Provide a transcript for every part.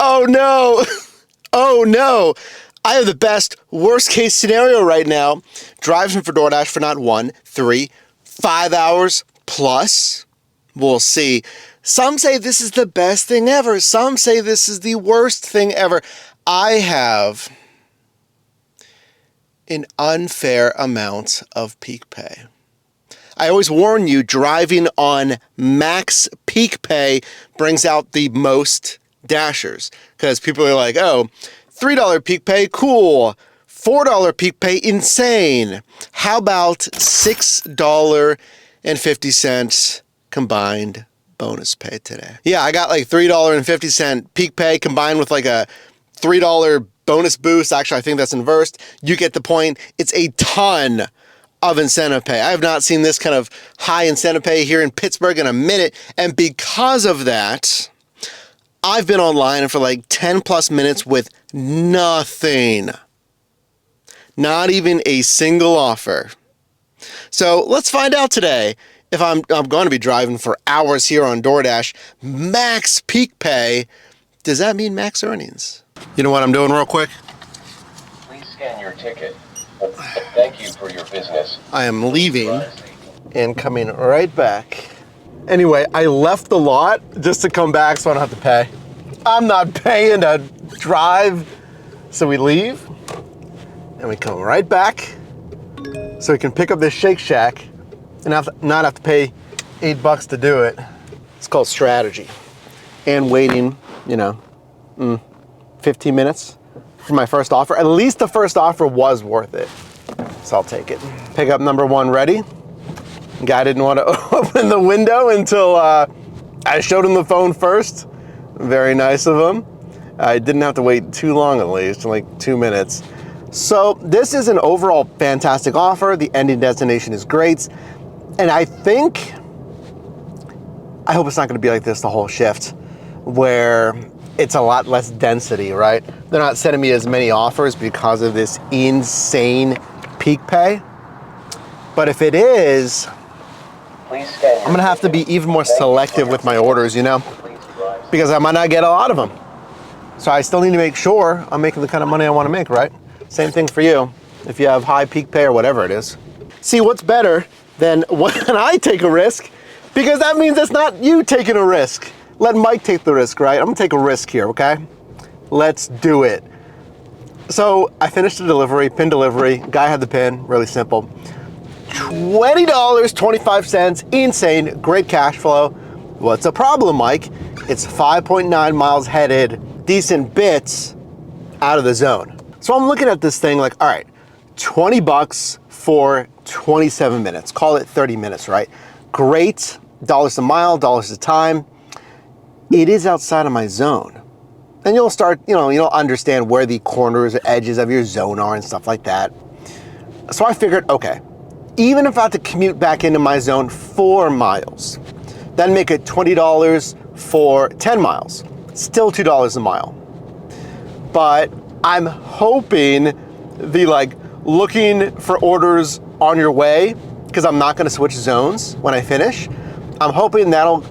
Oh no. Oh no. I have the best worst case scenario right now. Driving for DoorDash for not 1, 3, 5 hours plus. We'll see. Some say this is the best thing ever. Some say this is the worst thing ever. I have an unfair amount of peak pay. I always warn you, driving on max peak pay brings out the most dashers. Because people are like, oh, $3 peak pay, cool. $4 peak pay, insane. How about $6.50 combined bonus pay today? Yeah, I got like $3.50 peak pay combined with like a $3 bonus boost. Actually, I think that's inversed. You get the point. It's a ton of incentive pay. I have not seen this kind of high incentive pay here in Pittsburgh in a minute. And because of that, I've been online for like 10 plus minutes with nothing. Not even a single offer. So let's find out today if I'm going to be driving for hours here on DoorDash. Max peak pay. Does that mean max earnings? You know what I'm doing real quick? Please scan your ticket. Thank you for your business. I am leaving and coming right back. Anyway, I left the lot just to come back so I don't have to pay. I'm not paying to drive. So we leave and we come right back so we can pick up this Shake Shack and not have to pay $8 to do it. It's called strategy. And waiting, 15 minutes for my first offer. At least the first offer was worth it. So I'll take it. Pickup number 1 ready. Guy didn't want to open the window until I showed him the phone first. Very nice of him. I didn't have to wait too long, at least, like 2 minutes. So this is an overall fantastic offer. The ending destination is great. And I hope it's not going to be like this the whole shift, where it's a lot less density, right? They're not sending me as many offers because of this insane peak pay. But if it is, I'm gonna have to be even more selective with my orders, because I might not get a lot of them. So I still need to make sure I'm making the kind of money I want to make, right? Same thing for you, if you have high peak pay or whatever it is. See, what's better than when I take a risk, because that means it's not you taking a risk. Let Mike take the risk, right? I'm gonna take a risk here, okay? Let's do it. So I finished the delivery, pin delivery. Guy had the pin, really simple. $20.25, insane, great cash flow. What's the problem, Mike? It's 5.9 miles headed, decent bits out of the zone. So I'm looking at this thing like, all right, $20 for 27 minutes. Call it 30 minutes, right? Great, dollars a mile, dollars a time. It is outside of my zone. And you'll start, you'll understand where the corners or edges of your zone are and stuff like that. So I figured, okay, even if I have to commute back into my zone 4 miles, then make it $20 for 10 miles. Still $2 a mile. But I'm hoping the looking for orders on your way, because I'm not gonna switch zones when I finish. I'm hoping that'll,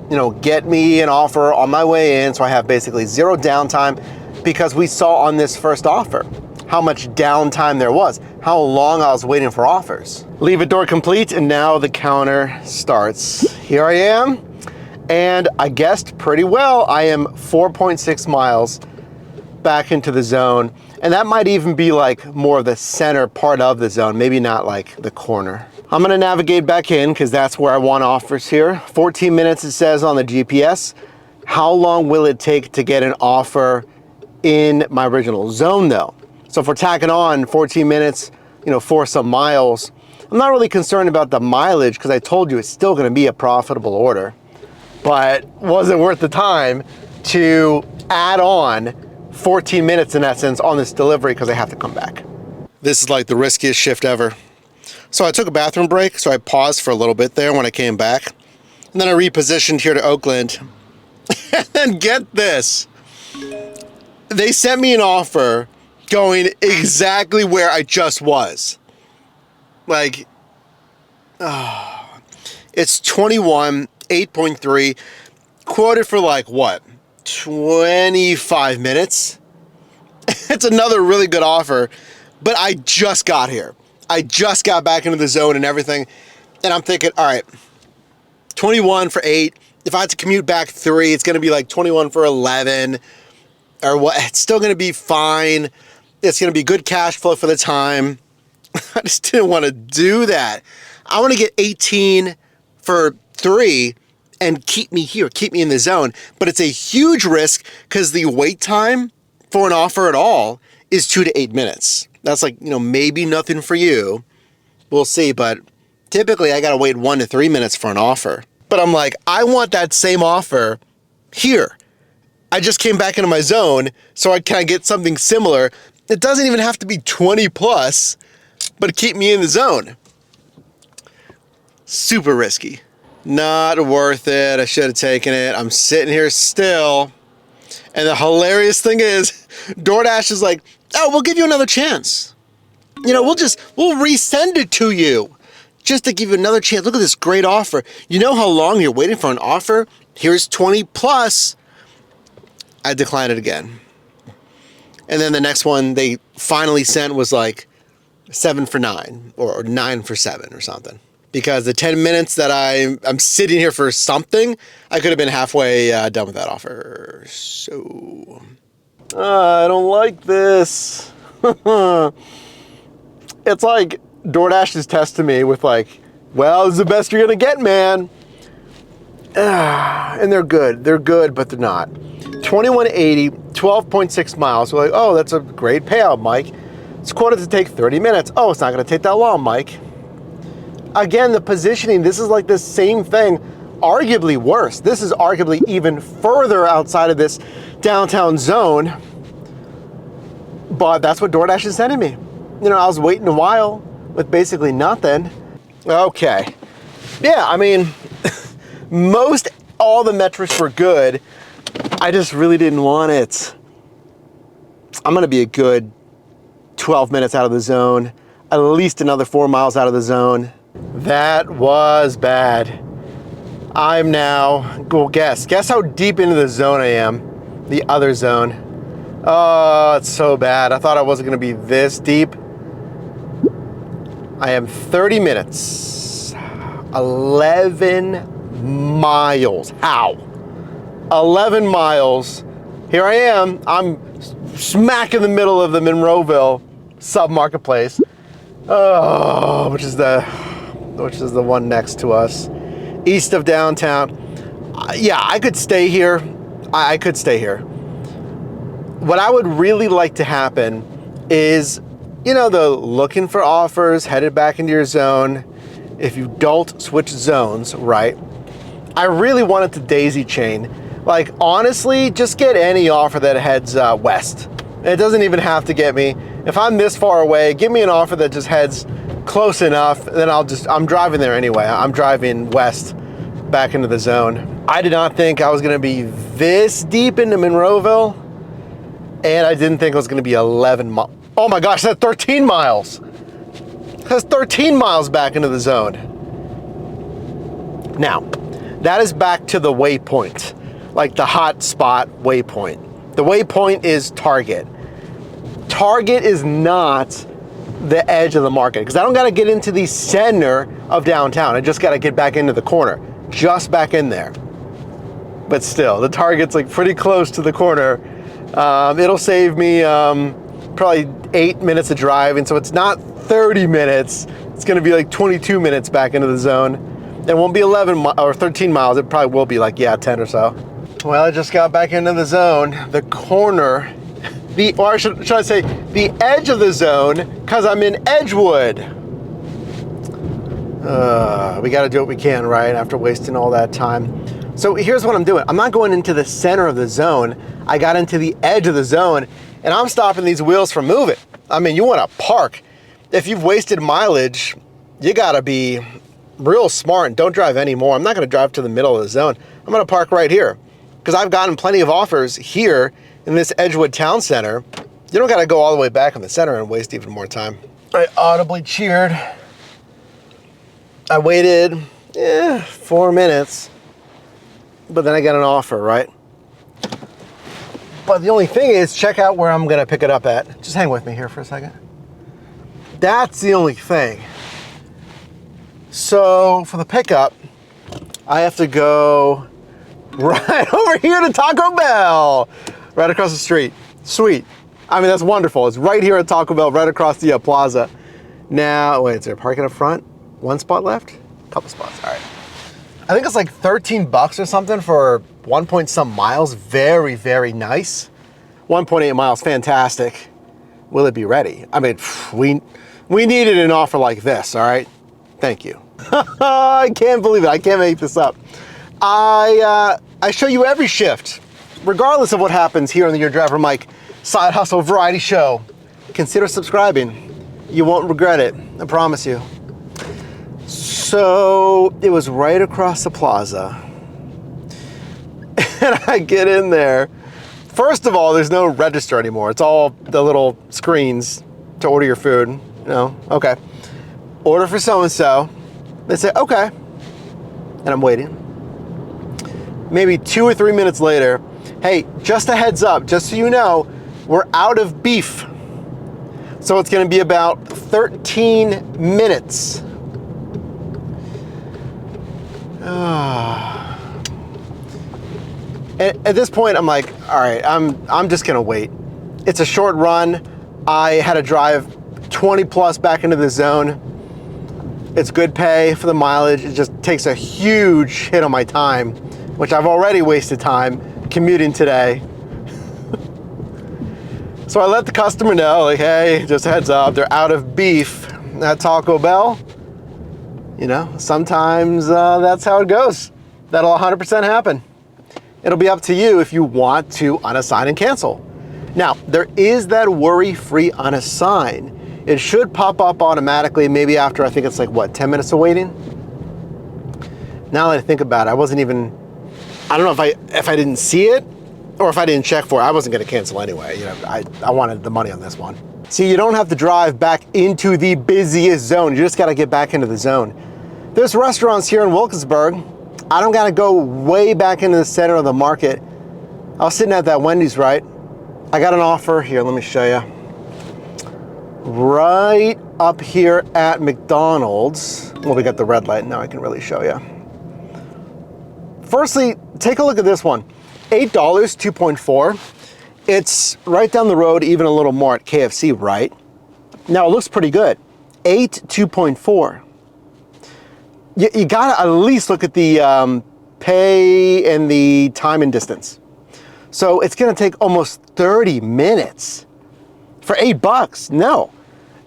get me an offer on my way in, so I have basically 0 downtime, because we saw on this first offer how much downtime there was, how long I was waiting for offers. Leave it door complete, and now the counter starts. Here I am, and I guessed pretty well. I am 4.6 miles back into the zone, and that might even be more of the center part of the zone, maybe not the corner. I'm gonna navigate back in because that's where I want offers here. 14 minutes it says on the GPS. How long will it take to get an offer in my original zone though? So if we're tacking on 14 minutes, for some miles, I'm not really concerned about the mileage because I told you it's still gonna be a profitable order. But was it worth the time to add on 14 minutes in essence on this delivery because I have to come back? This is like the riskiest shift ever. So I took a bathroom break, so I paused for a little bit there when I came back. And then I repositioned here to Oakland. And get this. They sent me an offer going exactly where I just was. It's 21, 8.3, quoted for what? 25 minutes. It's another really good offer, but I just got here. I just got back into the zone and everything, and I'm thinking, all right, 21 for 8. If I had to commute back 3, it's gonna be like 21 for 11, or what? It's still gonna be fine. It's gonna be good cash flow for the time. I just didn't want to do that. I want to get 18 for 3 and keep me here, keep me in the zone. But it's a huge risk because the wait time for an offer at all is 2 to 8 minutes. That's like, maybe nothing for you. We'll see, but typically I got to wait 1 to 3 minutes for an offer. But I'm like, I want that same offer here. I just came back into my zone, so I can get something similar. It doesn't even have to be 20 plus, but keep me in the zone. Super risky. Not worth it. I should have taken it. I'm sitting here still. And the hilarious thing is, DoorDash is like, oh, we'll give you another chance. We'll resend it to you just to give you another chance. Look at this great offer. You know how long you're waiting for an offer? Here's 20 plus. I declined it again. And then the next one they finally sent was like 7 for 9 or 9 for 7 or something. Because the 10 minutes that I'm sitting here for something, I could have been halfway done with that offer. So, I don't like this. It's like DoorDash is testing me with like, well, this is the best you're going to get, man. And they're good, but they're not. 2180, 12.6 miles. We're like, oh, that's a great payout, Mike. It's quoted to take 30 minutes. Oh, it's not going to take that long, Mike. Again, the positioning, this is like the same thing, arguably worse. This is arguably even further outside of this downtown zone. But that's what DoorDash is sending me. I was waiting a while with basically nothing. Okay. Yeah, I mean, all the metrics were good. I just really didn't want it. I'm going to be a good 12 minutes out of the zone, at least another 4 miles out of the zone. That was bad. I'm now, go guess how deep into the zone I am, the other zone. Oh, it's so bad. I thought I wasn't gonna be this deep. I am 30 minutes, 11 miles. How? 11 miles. Here I am. I'm smack in the middle of the Monroeville sub-marketplace. Oh, which is the one next to us, east of downtown. Yeah, I could stay here. I could stay here. What I would really like to happen is, the looking for offers, headed back into your zone. If you don't switch zones, right? I really want it to daisy chain. Like, honestly, just get any offer that heads west. It doesn't even have to get me. If I'm this far away, give me an offer that just heads close enough, then I'm driving there anyway. I'm driving west back into the zone. I did not think I was gonna be this deep into Monroeville, and I didn't think it was gonna be 11 miles. Oh my gosh, that's 13 miles. That's 13 miles back into the zone. Now, that is back to the waypoint, like the hot spot waypoint. The waypoint is Target. Target is not the edge of the market, because I don't got to get into the center of downtown. I just got to get back into the corner, just back in there. But still, the Target's like pretty close to the corner. It'll save me probably 8 minutes of driving, so it's not 30 minutes. It's going to be like 22 minutes back into the zone. It won't be 11 or 13 miles. It probably will be like, 10 or so. Well, I just got back into the zone. The corner, or should I say, the edge of the zone, because I'm in Edgewood. We got to do what we can, right, after wasting all that time. So here's what I'm doing. I'm not going into the center of the zone. I got into the edge of the zone, and I'm stopping these wheels from moving. I mean, you want to park. If you've wasted mileage, you got to be real smart and don't drive anymore. I'm not going to drive to the middle of the zone. I'm going to park right here, because I've gotten plenty of offers here in this Edgewood town center. You don't got to go all the way back in the center and waste even more time. I audibly cheered. I waited 4 minutes, but then I got an offer, right? But the only thing is, check out where I'm gonna pick it up at. Just hang with me here for a second. That's the only thing. So for the pickup, I have to go right over here to Taco Bell, right across the street. Sweet. I mean, that's wonderful. It's right here at Taco Bell, right across the plaza. Now, wait, is there parking up front? One spot left? A couple spots, all right. I think it's like 13 bucks or something for 1 point some miles. Very, very nice. 1.8 miles, fantastic. Will it be ready? I mean, we needed an offer like this, all right? Thank you. I can't believe it. I can't make this up. I show you every shift, regardless of what happens here on the Your Driver Mike Side Hustle Variety Show. Consider subscribing. You won't regret it, I promise you. So it was right across the plaza. And I get in there. First of all, there's no register anymore. It's all the little screens to order your food. You know, okay. Order for so-and-so. They say, okay. And I'm waiting. Maybe 2 or 3 minutes later, hey, just a heads up, just so you know, we're out of beef. So it's gonna be about 13 minutes. At this point, I'm like, all right, I'm just gonna wait. It's a short run. I had to drive 20 plus back into the zone. It's good pay for the mileage. It just takes a huge hit on my time, which I've already wasted time commuting today. So I let the customer know, like, hey, just a heads up, they're out of beef at Taco Bell. You know, sometimes that's how it goes. That'll 100% happen. It'll be up to you if you want to unassign and cancel. Now, there is that worry-free unassign. It should pop up automatically maybe after, I think it's like, what, 10 minutes of waiting? Now that I think about it, I wasn't even, I don't know if I didn't see it or if I didn't check for it. I wasn't gonna cancel anyway. You know, I wanted the money on this one. See, you don't have to drive back into the busiest zone. You just gotta get back into the zone. There's restaurants here in Wilkinsburg. I don't gotta go way back into the center of the market. I was sitting at that Wendy's, right? I got an offer here, let me show you. Right up here at McDonald's. Well, we got the red light, now I can really show you. Firstly, take a look at this one. $8, 2.4. It's right down the road, even a little more at KFC, right? Now it looks pretty good. 8, 2.4. You gotta at least look at the pay and the time and distance. So it's gonna take almost 30 minutes for $8, no.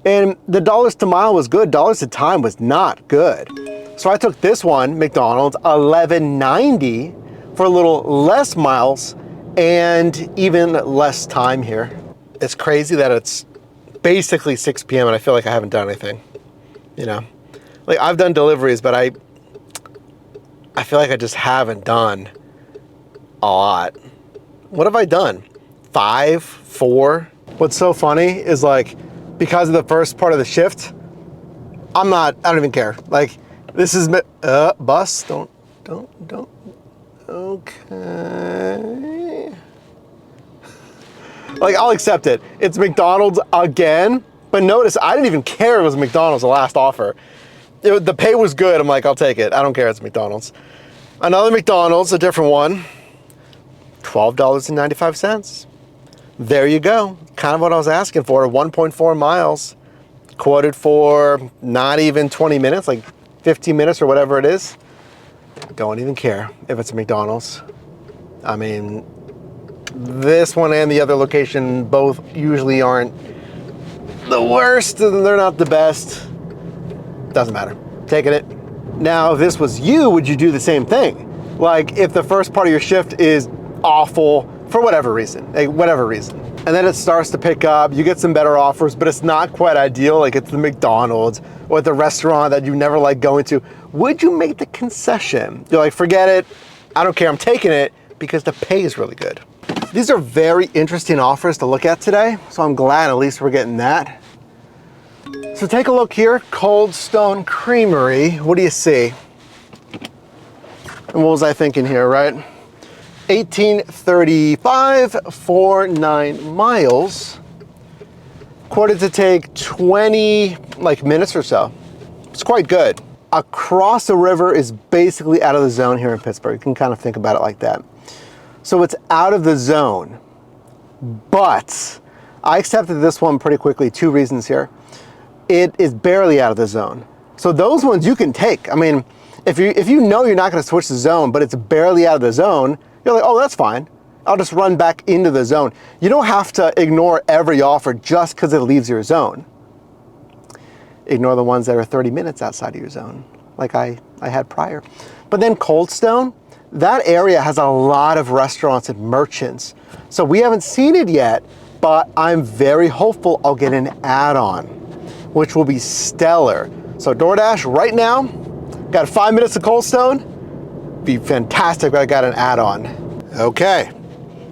And the dollars to mile was good, dollars to time was not good. So I took this one, McDonald's, $11.90 for a little less miles and even less time here. It's crazy that it's basically 6 p.m. and I feel like I haven't done anything, you know? Like, I've done deliveries, but I feel like I just haven't done a lot. What have I done? 5, 4? What's so funny is, like, because of the first part of the shift, I don't even care. Like, this is, bus, don't, okay. Like, I'll accept it. It's McDonald's again, but notice I didn't even care it was McDonald's, the last offer. The pay was good. I'm like, I'll take it. I don't care, it's McDonald's. Another McDonald's, a different one, $12.95. There you go. Kind of what I was asking for, 1.4 miles, quoted for not even 20 minutes, like 15 minutes or whatever it is. Don't even care if it's a McDonald's. I mean, this one and the other location both usually aren't the worst and they're not the best. Doesn't matter, taking it. Now, if this was you, would you do the same thing? Like, if the first part of your shift is awful for whatever reason, like whatever reason, and then it starts to pick up, you get some better offers, but it's not quite ideal, like it's the McDonald's or the restaurant that you never like going to, would you make the concession? You're like, forget it, I don't care, I'm taking it because the pay is really good. These are very interesting offers to look at today, so I'm glad at least we're getting that. So take a look here, Cold Stone Creamery. What do you see? And what was I thinking here, right? 1835 for 9 miles. Quoted to take 20 minutes or so. It's quite good. Across the river is basically out of the zone here in Pittsburgh. You can kind of think about it like that. So it's out of the zone, but I accepted this one pretty quickly. 2 reasons here. It is barely out of the zone. So those ones you can take. I mean, if you know you're not going to switch the zone, but it's barely out of the zone, you're like, oh, that's fine. I'll just run back into the zone. You don't have to ignore every offer just because it leaves your zone. Ignore the ones that are 30 minutes outside of your zone, like I had prior. But then Cold Stone, that area has a lot of restaurants and merchants. So we haven't seen it yet, but I'm very hopeful I'll get an add-on, which will be stellar. So DoorDash right now, got 5 minutes of Cold Stone. Be fantastic if I got an add-on. Okay.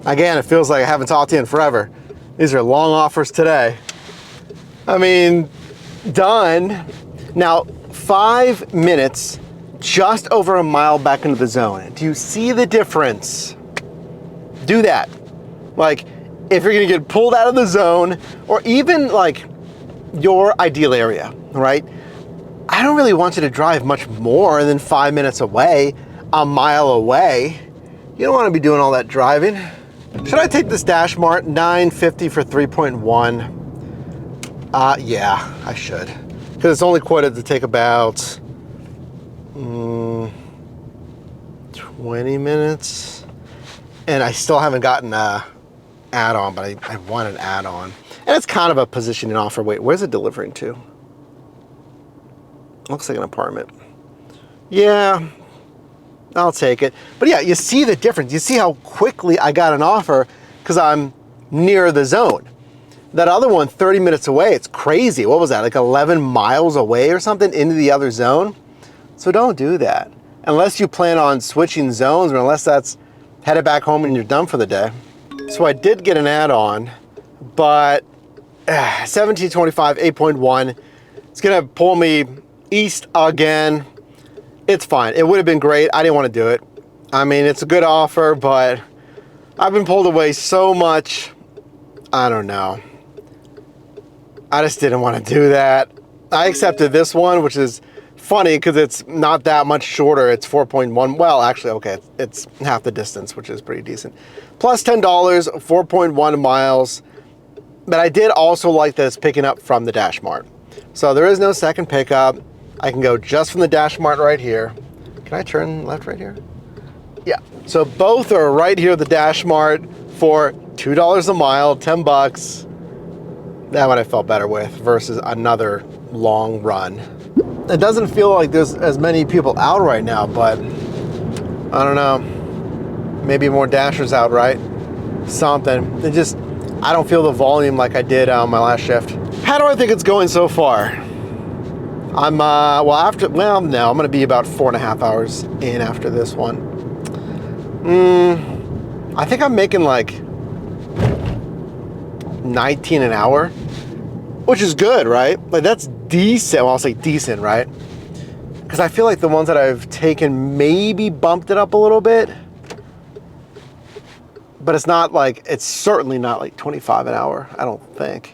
Again, it feels like I haven't talked to you in forever. These are long offers today. I mean, done. Now, 5 minutes, just over a mile back into the zone. Do you see the difference? Do that. Like, if you're gonna get pulled out of the zone, or even like your ideal area, right? I don't really want you to drive much more than 5 minutes away, a mile away. You don't want to be doing all that driving. Should I take this DashMart $9.50 for 3.1? Yeah, I should. Because it's only quoted to take about 20 minutes. And I still haven't gotten an add-on, but I want an add-on. And it's kind of a positioning offer. Wait, where's it delivering to? Looks like an apartment. Yeah, I'll take it. But yeah, you see the difference. You see how quickly I got an offer because I'm near the zone. That other one, 30 minutes away, it's crazy. What was that, like 11 miles away or something into the other zone? So don't do that. Unless you plan on switching zones, or unless that's headed back home and you're done for the day. So I did get an add-on, but 1725, 8.1. It's gonna pull me east again. It's fine. It would have been great. I didn't want to do it. I mean, it's a good offer, but I've been pulled away so much. I don't know. I just didn't want to do that. I accepted this one, which is funny because it's not that much shorter. It's 4.1. Well, actually, okay, it's half the distance, which is pretty decent. Plus $10, 4.1 miles. But I did also like that it's picking up from the DashMart. So there is no second pickup. I can go just from the DashMart right here. Can I turn left right here? Yeah. So both are right here at the DashMart for $2 a mile, 10 bucks. That one I felt better with versus another long run. It doesn't feel like there's as many people out right now, but I don't know. Maybe more Dashers out, right? Something. I don't feel the volume like I did on my last shift. How do I think it's going so far? I'm, no, I'm gonna be about 4.5 hours in after this one. I think I'm making like 19 an hour, which is good, right? Like that's decent. Well, I'll say decent, right? Because I feel like the ones that I've taken maybe bumped it up a little bit, but it's certainly not like 25 an hour, I don't think.